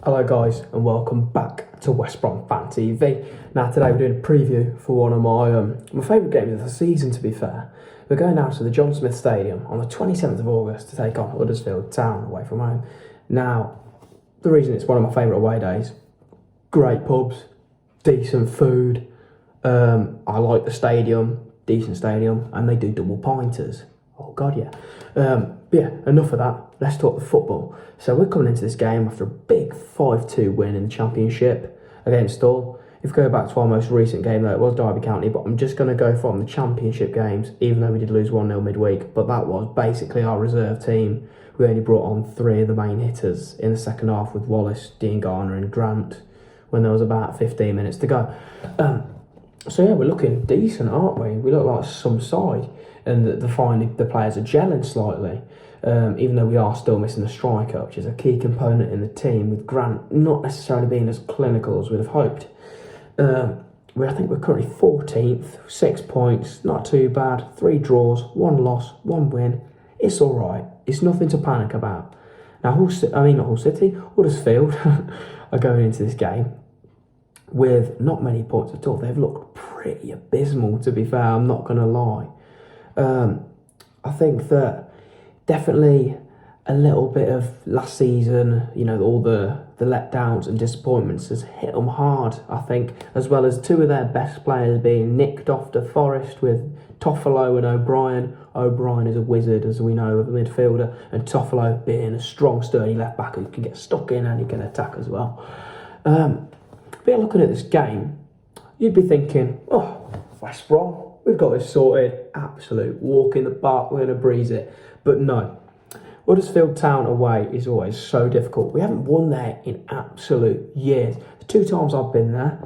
Hello guys and welcome back to West Brom Fan TV. Now today we're doing a preview for one of my favourite games of the season, to be fair. We're going now to the John Smith Stadium on the 27th of August to take on Huddersfield Town away from home. Now, the reason it's one of my favourite away days, great pubs, decent food, I like the stadium, decent stadium, and they do double pinters. Oh God, yeah. But yeah, enough of that. Let's talk the football. So we're coming into this game after a big 5-2 win in the Championship against Hull. If we go back to our most recent game, though, it was Derby County, but I'm just going to go from the Championship games, even though we did lose 1-0 midweek. But that was basically our reserve team. We only brought on 3 of the main hitters in the second half with Wallace, Dean Garner and Grant when there was about 15 minutes to go. So yeah, we're looking decent, aren't we? We look like some side, and the players are gelling slightly. Even though we are still missing a striker, which is a key component in the team, with Grant not necessarily being as clinical as we'd have hoped. I think we're currently 14th, 6 points, not too bad, 3 draws, 1 loss, 1 win. It's all right. It's nothing to panic about. Now, Huddersfield are going into this game with not many points at all. They've looked pretty abysmal, to be fair, I'm not going to lie. I think that definitely a little bit of last season, all the letdowns and disappointments has hit them hard, I think, as well as 2 of their best players being nicked off to Forest with Toffolo and O'Brien. O'Brien is a wizard, as we know, of a midfielder, and Toffolo being a strong, sturdy left-back who can get stuck in and he can attack as well. But looking at this game, you'd be thinking, oh, West Brom, we've got this sorted, absolute walk in the park, we're going to breeze it. But no, Huddersfield Town away is always so difficult. We haven't won there in absolute years. The 2 times I've been there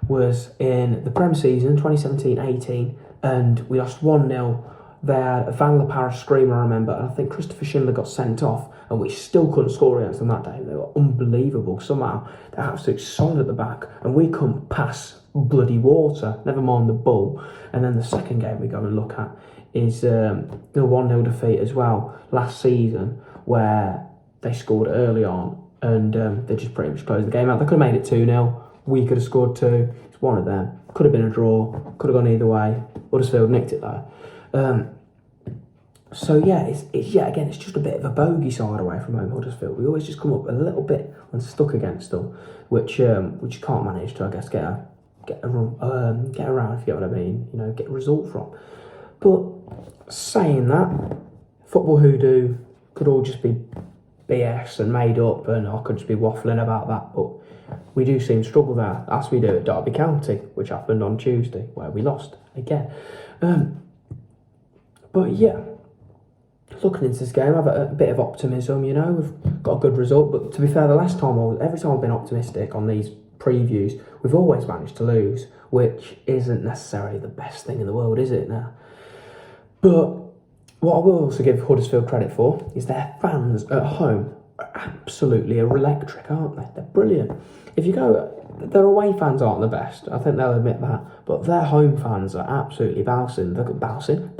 was in the Prem season, 2017-18, and we lost 1-0. They had a Van La Paris screamer, I remember, and I think Christopher Schindler got sent off, and we still couldn't score against them that day. They were unbelievable. Somehow, they're absolutely solid at the back, and we couldn't pass bloody water, never mind the ball. And then the second game we go and look at is the 1-0 defeat as well last season, where they scored early on, and they just pretty much closed the game out. They could have made it 2-0. We could have scored 2. It's one of them. Could have been a draw. Could have gone either way. Huddersfield nicked it though. So yeah, it's just a bit of a bogey side away from home, Huddersfield. We always just come up a little bit when stuck against them, which you can't manage to, I guess, get around, if you get what I mean. Get a result from. But saying that, football hoodoo could all just be BS and made up, and I could just be waffling about that. But we do seem to struggle there, as we do at Derby County, which happened on Tuesday, where we lost again. But yeah, looking into this game, I have a bit of optimism, we've got a good result, but to be fair, every time I've been optimistic on these previews, we've always managed to lose, which isn't necessarily the best thing in the world, is it now? But what I will also give Huddersfield credit for is their fans at home are absolutely electric, aren't they? They're brilliant. If you go, their away fans aren't the best, I think they'll admit that, but their home fans are absolutely bouncing. They're bouncing.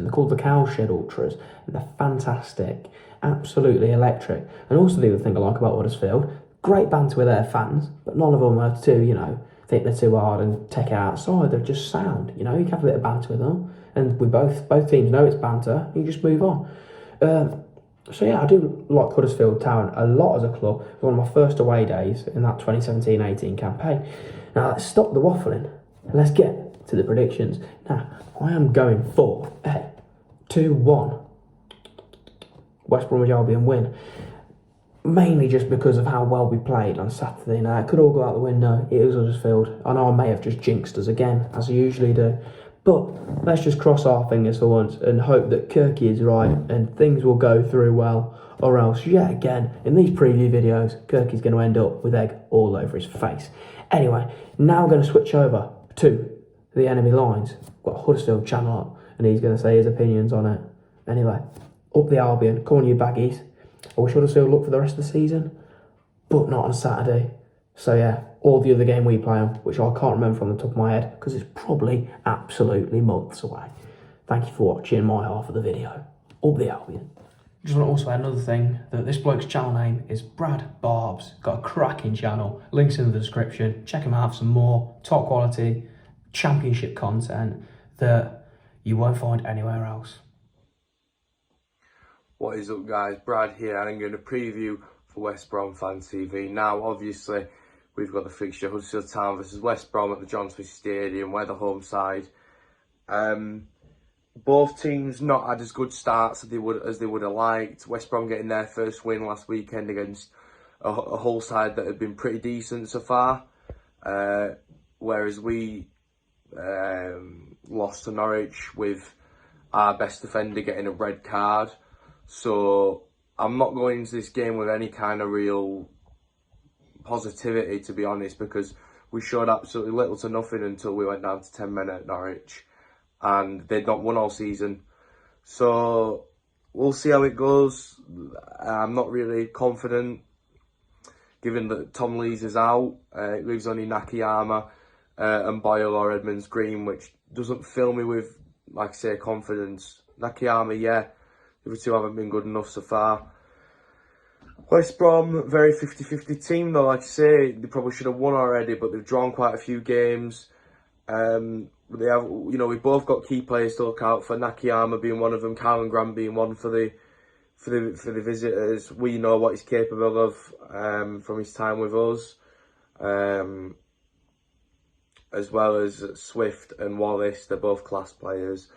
They're called the Cowshed Ultras, and they're fantastic, absolutely electric. And also the other thing I like about Huddersfield, great banter with their fans, but none of them are too, think they're too hard and take it outside. They're just sound, you can have a bit of banter with them, and we both teams know it's banter. You just move on. So yeah, I do like Huddersfield Town a lot as a club. It was one of my first away days in that 2017-18 campaign. Now let's stop the waffling and let's get to the predictions. Now, I am going for a 2-1 West Bromwich Albion win. Mainly just because of how well we played on Saturday. Now, it could all go out the window. It is Huddersfield. I know I may have just jinxed us again, as I usually do. But let's just cross our fingers for once and hope that Kirky is right and things will go through well, or else, yet again, in these preview videos, Kirky's going to end up with egg all over his face. Anyway, now I'm going to switch over to the enemy lines. Got a Huddersfield channel up, and he's going to say his opinions on it. Anyway, up the Albion. Come on, you baggies. I wish Huddersfield look for the rest of the season, but not on Saturday. So yeah, or the other game we play on, which I can't remember from the top of my head because it's probably absolutely months away. Thank you for watching my half of the video. Up the Albion. Just want to also add another thing, that this bloke's channel name is Barbz. Got a cracking channel, links in the description. Check him out for some more top quality championship content that you won't find anywhere else. What is up, guys? Brad here, and I'm going to preview for West Brom Fan TV. Now, obviously, we've got the fixture Huddersfield Town versus West Brom at the John Smith Stadium. We're the home side. Both teams not had as good starts as they would have liked. West Brom getting their first win last weekend against a Hull side that had been pretty decent so far, whereas we lost to Norwich with our best defender getting a red card. So I'm not going into this game with any kind of real positivity, to be honest, because we showed absolutely little to nothing until we went down to 10 men at Norwich, and they'd not won all season. So we'll see how it goes. I'm not really confident, given that Tom Lees is out. It leaves only Nakayama and Boyle or Edmonds Green, which doesn't fill me with, like I say, confidence. Nakayama, yeah. The other two haven't been good enough so far. West Brom, very 50-50 team though. Like I say, they probably should have won already, but they've drawn quite a few games. They have, we've both got key players to look out for. Nakayama being one of them, Calvin Grant being one for the visitors. We know what he's capable of from his time with us, as well as Swift and Wallace. They're both class players,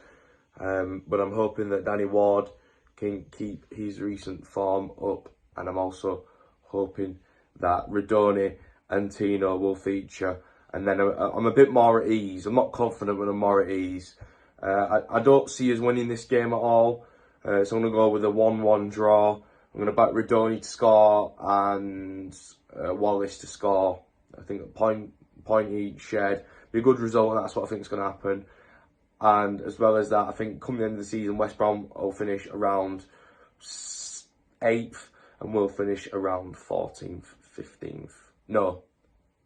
but I'm hoping that Danny Ward can keep his recent form up, and I'm also hoping that Radoni and Tino will feature, and then I'm a bit more at ease. I'm not confident, but I'm more at ease. I don't see us winning this game at all, so I'm going to go with a 1-1 draw. I'm going to back Radoni to score and Wallace to score. I think a point each shared. Be a good result, and that's what I think is going to happen. And as well as that, I think come the end of the season, West Brom will finish around 8th, and we'll finish around 14th, 15th. No,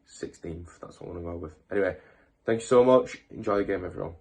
16th. That's what I'm going to go with. Anyway, thank you so much. Enjoy the game, everyone.